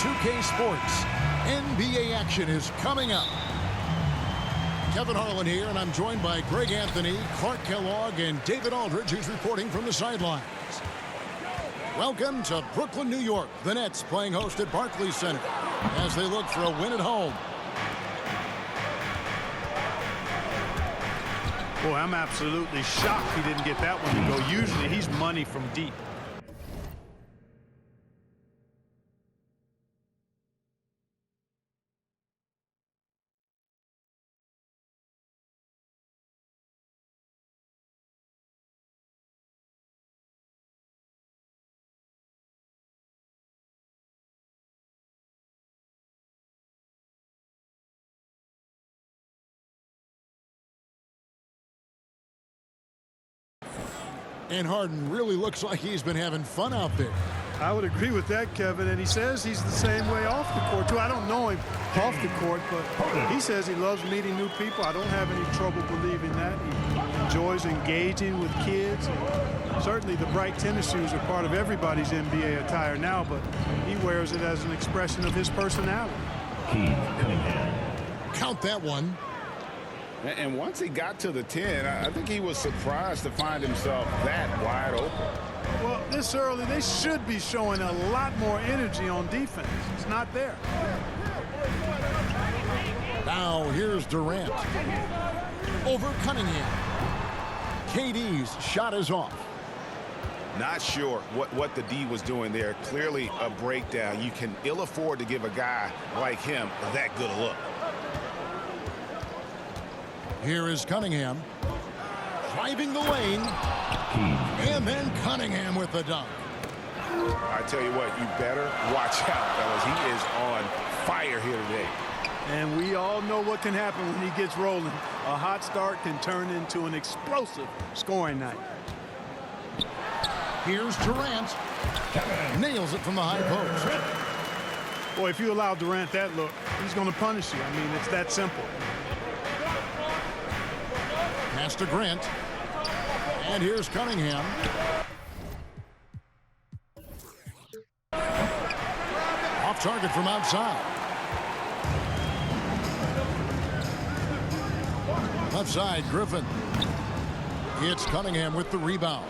2K Sports. NBA action is coming up. Kevin Harlan here, and I'm joined by Greg Anthony, Clark Kellogg, and David Aldridge, who's reporting from the sidelines. Welcome to Brooklyn, New York. The Nets playing host at Barclays Center as they look for a win at home. Boy, I'm absolutely shocked he didn't get that one to go. Usually he's money from deep. And Harden really looks like he's been having fun out there. I would agree with that, Kevin, and he says he's the same way off the court, too. I don't know him off the court, but he says he loves meeting new people. I don't have any trouble believing that. He enjoys engaging with kids. Certainly the bright tennis shoes are part of everybody's NBA attire now, but he wears it as an expression of his personality. Count that one. And once he got to the 10, I think he was surprised to find himself that wide open. Well, this early, they should be showing a lot more energy on defense. It's not there. Now here's Durant. Over Cunningham. KD's shot is off. Not sure what the D was doing there. Clearly a breakdown. You can ill afford to give a guy like him that good a look. Here is Cunningham, driving the lane, and then Cunningham with the dunk. I tell you what, you better watch out, fellas. He is on fire here today. And we all know what can happen when he gets rolling. A hot start can turn into an explosive scoring night. Here's Durant. Nails it from the high post. Boy, if you allow Durant that look, he's going to punish you. I mean, it's that simple. Pass to Grant. And here's Cunningham. Off target from outside. Left side, Griffin. It's Cunningham with the rebound.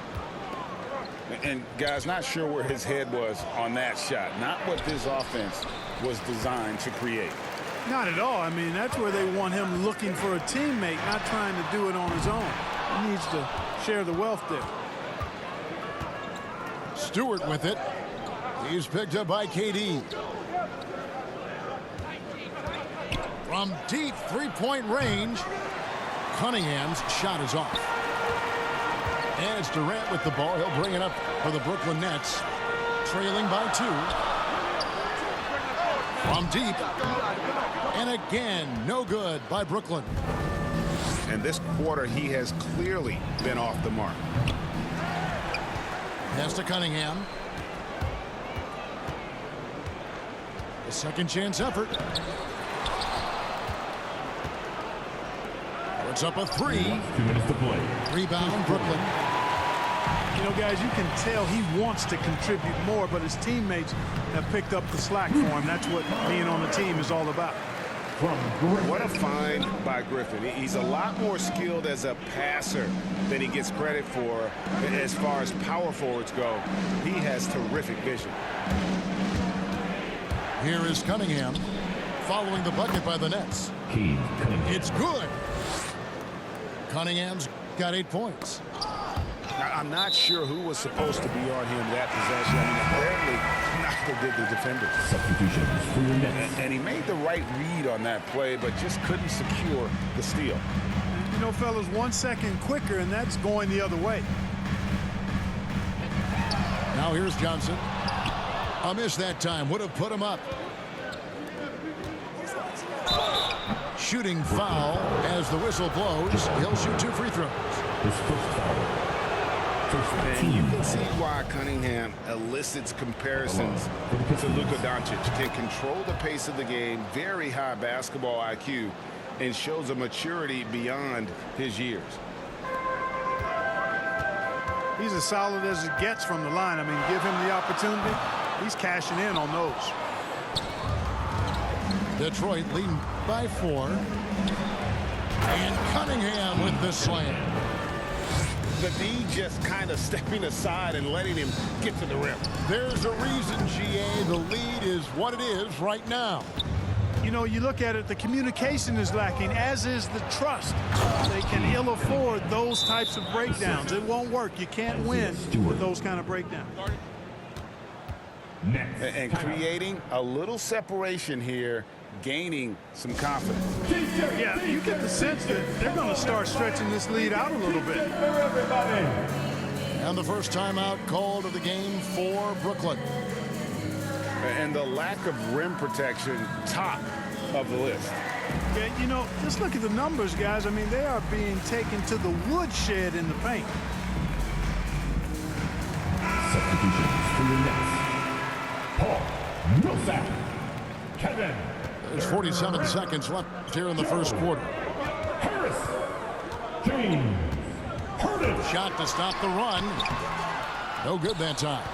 And guys, not sure where his head was on that shot. Not what this offense was designed to create. Not at all. I mean, that's where they want him looking for a teammate, not trying to do it on his own. He needs to share the wealth there. Stewart with it. He's picked up by KD. From deep three-point range, Cunningham's shot is off. And it's Durant with the ball. He'll bring it up for the Brooklyn Nets, trailing by 2. From deep. And again, no good by Brooklyn. And this quarter, he has clearly been off the mark. Pass to Cunningham. A second chance effort. Puts up a 3. 2 minutes to play. Rebound, Brooklyn. You know, guys, you can tell he wants to contribute more, but his teammates have picked up the slack for him. That's what being on the team is all about. What a find by Griffin. He's a lot more skilled as a passer than he gets credit for as far as power forwards go. He has terrific vision. Here is Cunningham following the bucket by the Nets. It's good. Cunningham's got 8 points. I'm not sure who was supposed to be on him that possession. I mean, apparently neither did the defenders. Substitutions for your Nets. And he made the right read on that play, but just couldn't secure the steal. You know, fellas, 1 second quicker, and that's going the other way. Now here's Johnson. A miss that time. Would have put him up. Shooting foul as the whistle blows. He'll shoot 2 free throws. His first foul. And you can see why Cunningham elicits comparisons to Luka Doncic. Can control the pace of the game, very high basketball IQ, and shows a maturity beyond his years. He's as solid as it gets from the line. I mean, give him the opportunity. He's cashing in on those. Detroit leading by 4. And Cunningham with the slam. The D just kind of stepping aside and letting him get to the rim. There's a reason, GA, the lead is what it is right now. You know, you look at it, the communication is lacking, as is the trust. They can ill afford those types of breakdowns. It won't work. You can't win with those kind of breakdowns. And creating a little separation here, gaining some confidence. Yeah, you get the sense that they're going to start stretching this lead out a little bit. And the first timeout called of the game for Brooklyn. And the lack of rim protection, top of the list. Yeah, you know, just look at the numbers, guys. I mean, they are being taken to the woodshed in the paint. Substitutions for your Nets. Paul Millsap. Kevin. There's 47 seconds left here in the first quarter. Harris. James. Harden. Shot to stop the run. No good that time.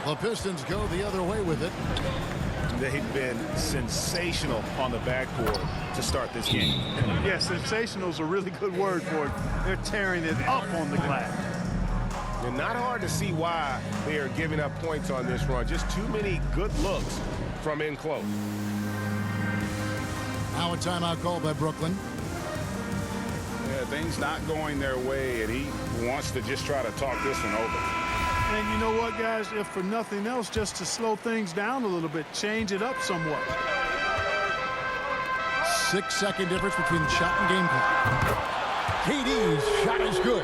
The Pistons go the other way with it. They've been sensational on the backboard to start this game. Yeah, sensational is a really good word for it. They're tearing it up on the glass. And not hard to see why they are giving up points on this run. Just too many good looks from in close. Now a timeout called by Brooklyn. Yeah, things not going their way, and he wants to just try to talk this one over. And you know what, guys? If for nothing else, just to slow things down a little bit, change it up somewhat. 6-second difference between the shot and game clock. KD's shot is good.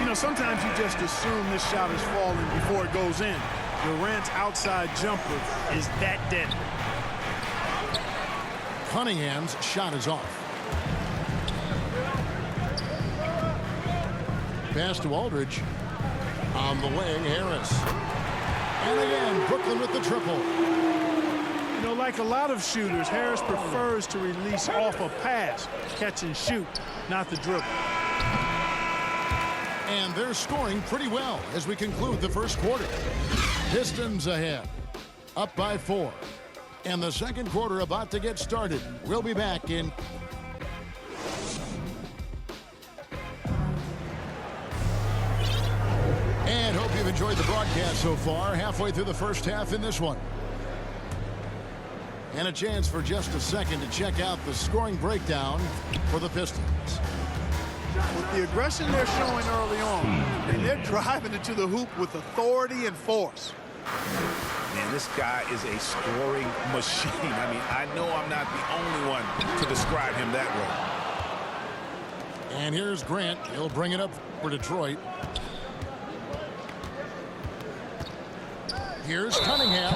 You know, sometimes you just assume this shot is falling before it goes in. Durant's outside jumper is that deadly. Cunningham's shot is off. Pass to Aldridge. On the wing, Harris. And again, Brooklyn with the triple. You know, like a lot of shooters, Harris prefers to release off a pass, catch and shoot, not the dribble. And they're scoring pretty well as we conclude the first quarter. Pistons ahead, up by 4. And the second quarter about to get started. We'll be back in... And hope you've enjoyed the broadcast so far. Halfway through the first half in this one. And a chance for just a second to check out the scoring breakdown for the Pistons. With the aggression they're showing early on, and they're driving it to the hoop with authority and force. Man, this guy is a scoring machine. I mean, I know I'm not the only one to describe him that way. And here's Grant. He'll bring it up for Detroit. Here's Cunningham.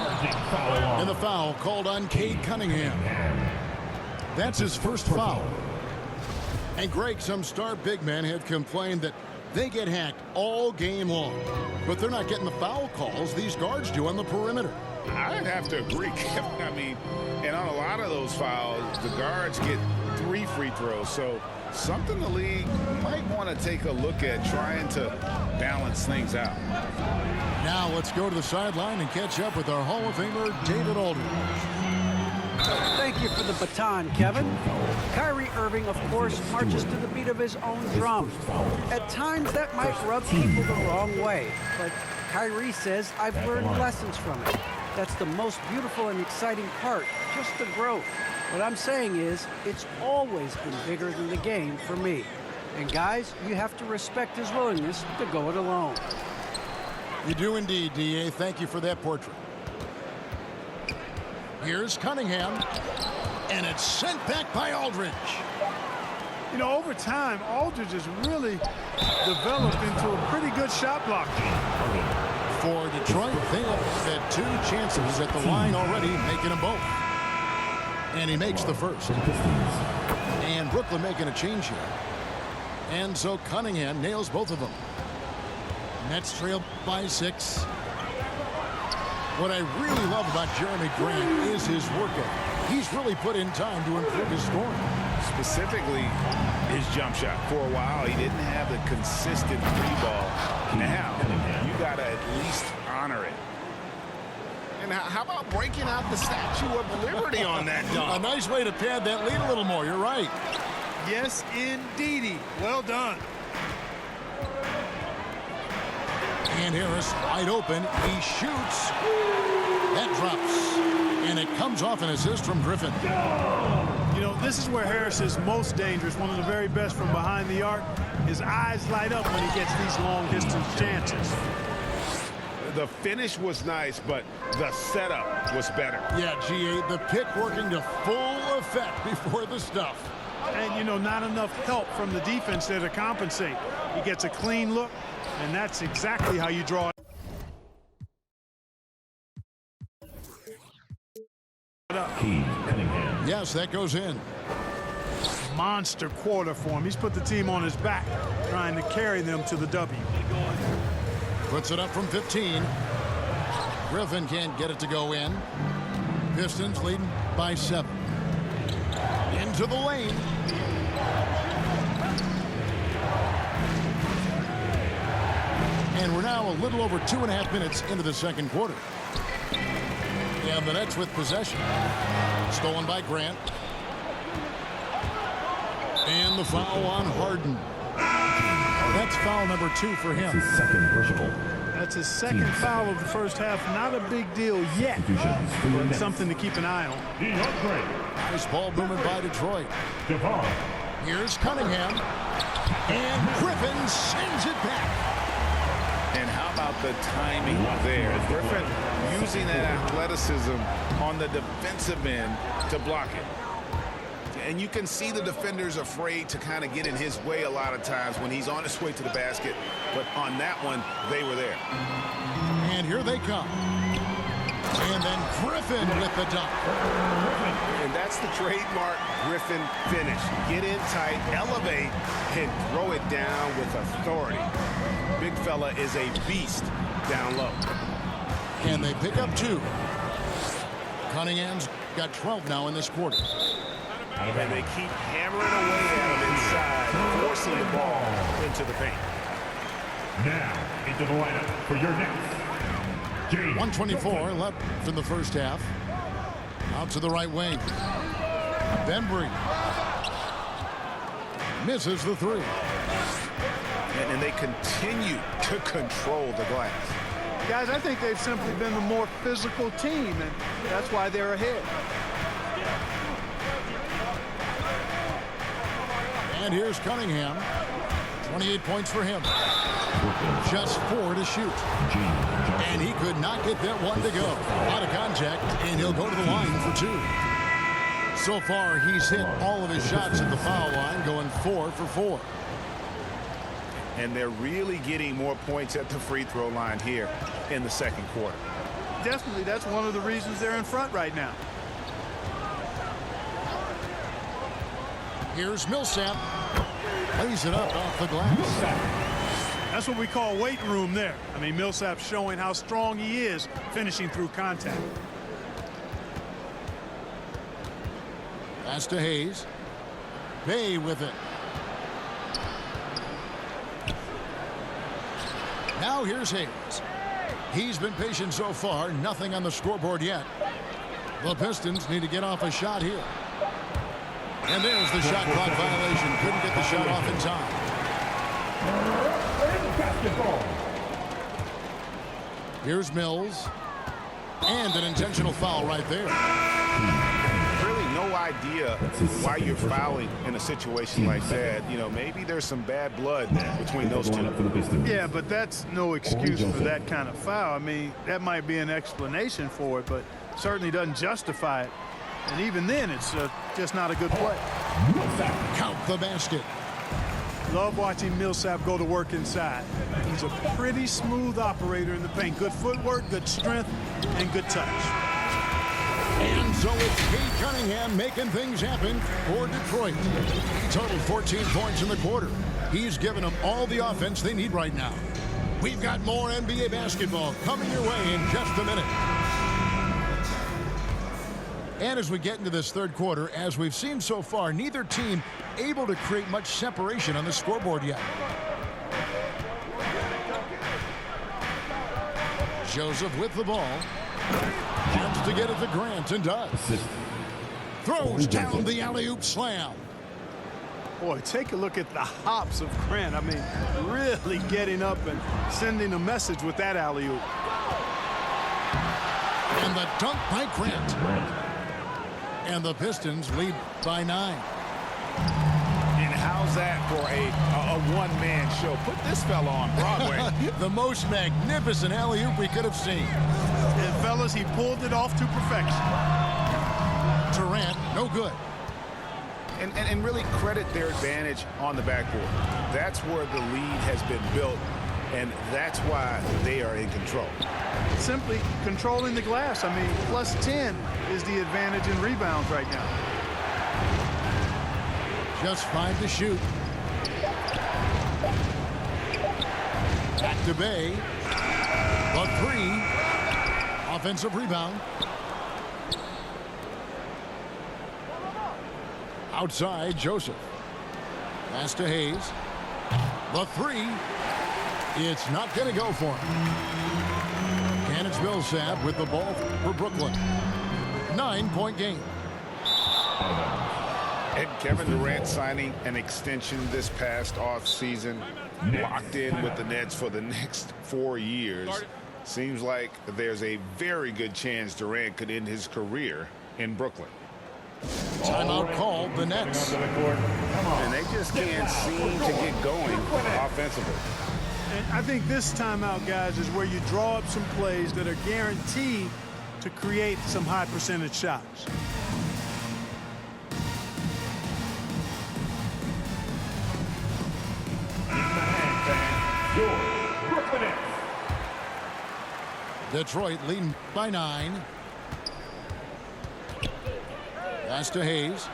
And the foul called on Cade Cunningham. That's his first foul. And Greg, some star big men have complained that they get hacked all game long. But they're not getting the foul calls these guards do on the perimeter. I'd have to agree, Kevin. I mean, and on a lot of those fouls, the guards get 3 free throws. So something the league might want to take a look at, trying to balance things out. Now let's go to the sideline and catch up with our Hall of Famer, David Aldridge. Thank you for the baton, Kevin. Kyrie Irving, of course, marches to the beat of his own drum. At times, that might rub people the wrong way, but Kyrie says, I've learned lessons from it. That's the most beautiful and exciting part, just the growth. What I'm saying is, it's always been bigger than the game for me. And guys, you have to respect his willingness to go it alone. You do indeed, D.A. Thank you for that portrait. Here's Cunningham. And it's sent back by Aldridge. You know, over time, Aldridge has really developed into a pretty good shot blocker. For Detroit, they have had 2 chances at the line already, making them both. And he makes the first. And Brooklyn making a change here. And so Cunningham nails both of them. Nets trail by 6. What I really love about Jeremy Grant is his work ethic. He's really put in time to improve his scoring. Specifically, his jump shot. For a while, he didn't have the consistent free ball. Now, you got to at least honor it. And how about breaking out the Statue of Liberty on that A dunk? nice way to pad that lead a little more. You're right. Yes, indeedy. Well done. And Harris wide open. He shoots. That drops. And it comes off an assist from Griffin. You know, this is where Harris is most dangerous, one of the very best from behind the arc. His eyes light up when he gets these long-distance chances. The finish was nice, but the setup was better. Yeah, GA, the pick working to full effect before the stuff. And, you know, not enough help from the defense there to compensate. He gets a clean look, and that's exactly how you draw it up. Keith Cunningham. Yes, that goes in. Monster quarter for him. He's put the team on his back, trying to carry them to the W. Puts it up from 15. Griffin can't get it to go in. Pistons leading by 7. Into the lane. And we're now a little over 2.5 minutes into the second quarter. And the Nets with possession. Stolen by Grant. And the foul on Harden. That's foul number 2 for him. His second personal. That's his second foul of the first half. Not a big deal yet, but something to keep an eye on. DeAndre. Nice ball movement by Detroit. Devon. Here's Cunningham. And Griffin sends it back. And how about the timing there? Griffin using that athleticism on the defensive end to block it. And you can see the defenders afraid to kind of get in his way a lot of times when he's on his way to the basket. But on that one, they were there. And here they come. And then Griffin with the dunk. And that's the trademark Griffin finish. Get in tight, elevate, and throw it down with authority. Big fella is a beast down low. And they pick up 2. Cunningham's got 12 now in this quarter. And they keep hammering away at him inside, forcing the ball into the paint. Now into the lineup for your next. 1:24 left in the first half. Out to the right wing. Bembry misses the 3. And they continue to control the glass. Guys, I think they've simply been the more physical team, and that's why they're ahead. And here's Cunningham. 28 points for him. Just 4 to shoot. And he could not get that one to go. Out of contact, and he'll go to the line for 2. So far, he's hit all of his shots at the foul line, going 4 for 4. And they're really getting more points at the free throw line here in the second quarter. Definitely, that's one of the reasons they're in front right now. Here's Millsap. Lays it up off the glass. That's what we call weight room there. I mean, Millsap's showing how strong he is finishing through contact. Pass to Hayes. Bay with it. Now here's Hayes. He's been patient so far. Nothing on the scoreboard yet. The Pistons need to get off a shot here. And there's the shot clock violation. Couldn't get the shot off in time. Basketball. Here's Mills. And an intentional foul right there. Really no idea why you're fouling in a situation like that. You know, maybe there's some bad blood between those two. Yeah, but that's no excuse for that kind of foul. I mean, that might be an explanation for it, but certainly doesn't justify it. And even then, it's just not a good play. Count the basket. Love watching Millsap go to work inside. He's a pretty smooth operator in the paint. Good footwork, good strength, and good touch. And so it's Cade Cunningham making things happen for Detroit. He totaled 14 points in the quarter. He's given them all the offense they need right now. We've got more NBA basketball coming your way in just a minute. And as we get into this third quarter, as we've seen so far, neither team able to create much separation on the scoreboard yet. Joseph with the ball. Chance to get it to Grant and does. Throws down the alley-oop slam. Boy, take a look at the hops of Grant. I mean, really getting up and sending a message with that alley-oop. And the dunk by Grant. And the Pistons lead by 9. And how's that for a one-man show? Put this fella on Broadway. The most magnificent alley-oop we could have seen. And fellas, he pulled it off to perfection. Durant, no good. And really credit their advantage on the backboard. That's where the lead has been built, and that's why they are in control. Simply controlling the glass. I mean, plus 10 is the advantage in rebounds right now. Just 5 to shoot. Back to Bay. The 3. Offensive rebound. Outside, Joseph. Pass to Hayes. The 3. It's not going to go for him. And it's Millsap with the ball for Brooklyn. 9-point game. And Kevin Durant signing an extension this past offseason, locked in with the Nets for the next 4 years. Seems like there's a very good chance Durant could end his career in Brooklyn. Timeout called, the Nets. And they just can't seem to get going offensively. And I think this timeout, guys, is where you draw up some plays that are guaranteed to create some high percentage shots. Detroit leading by 9. Pass to Hayes.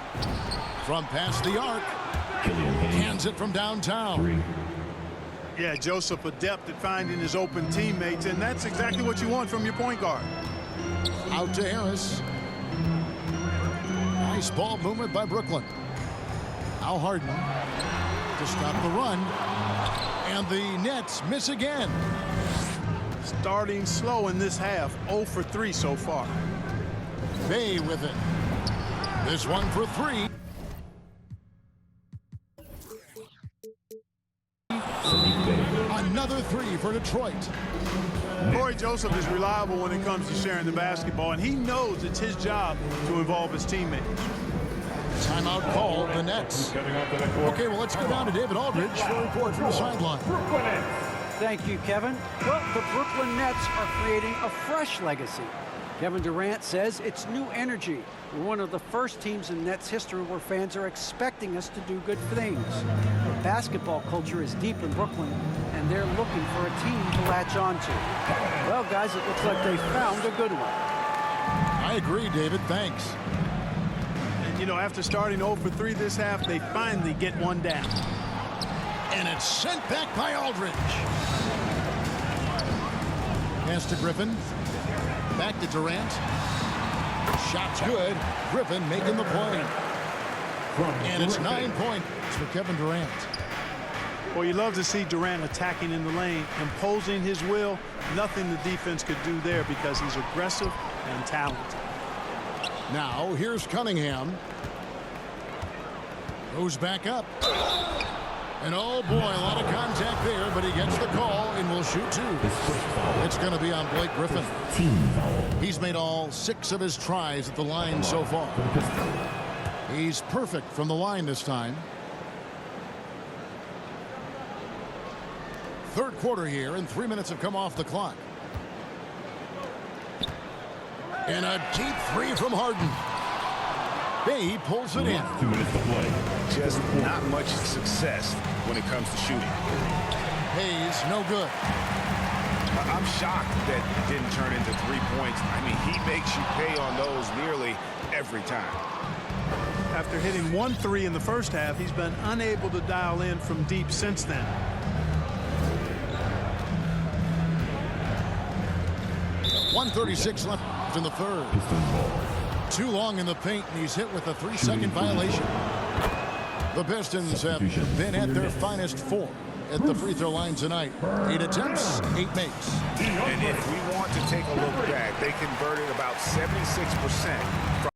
From past the arc. Hands it from downtown. Yeah, Joseph adept at finding his open teammates, and that's exactly what you want from your point guard. Out to Harris. Nice ball movement by Brooklyn. Al Harden to stop the run. And the Nets miss again. Starting slow in this half, 0 for 3 so far. Bay with it. This one for 3. Another 3 for Detroit. Corey Joseph is reliable when it comes to sharing the basketball, and he knows it's his job to involve his teammates. Timeout called, the Nets. Okay, well, let's go down to David Aldridge for a report from the sideline. Thank you, Kevin. Well, the Brooklyn Nets are creating a fresh legacy. Kevin Durant says it's new energy. We're one of the first teams in Nets history where fans are expecting us to do good things. The basketball culture is deep in Brooklyn, and they're looking for a team to latch on to. Well, guys, it looks like they found a good one. I agree, David. Thanks. And, you know, after starting 0 for 3 this half, they finally get one down. And it's sent back by Aldridge. Pass to Griffin. Back to Durant. Shot's good. Griffin making the play. And it's 9 points for Kevin Durant. Well, you love to see Durant attacking in the lane, imposing his will. Nothing the defense could do there because he's aggressive and talented. Now, here's Cunningham. Goes back up. And oh boy, a lot of contact there, but he gets the call and will shoot 2. It's going to be on Blake Griffin. He's made all 6 of his tries at the line so far. He's perfect from the line this time. Third quarter here, and 3 minutes have come off the clock. And a deep 3 from Harden. Bay pulls it in. 2 minutes to play. Just not much success when it comes to shooting. Hayes, no good. I'm shocked that it didn't turn into 3 points. I mean, he makes you pay on those nearly every time. After hitting 1 3 in the first half, he's been unable to dial in from deep since then. .136 left in the third. Too long in the paint, and he's hit with a 3-second violation. The Pistons have been at their finest form at the free throw line tonight. 8 attempts, 8 makes. And if we want to take a look back, they converted about 76%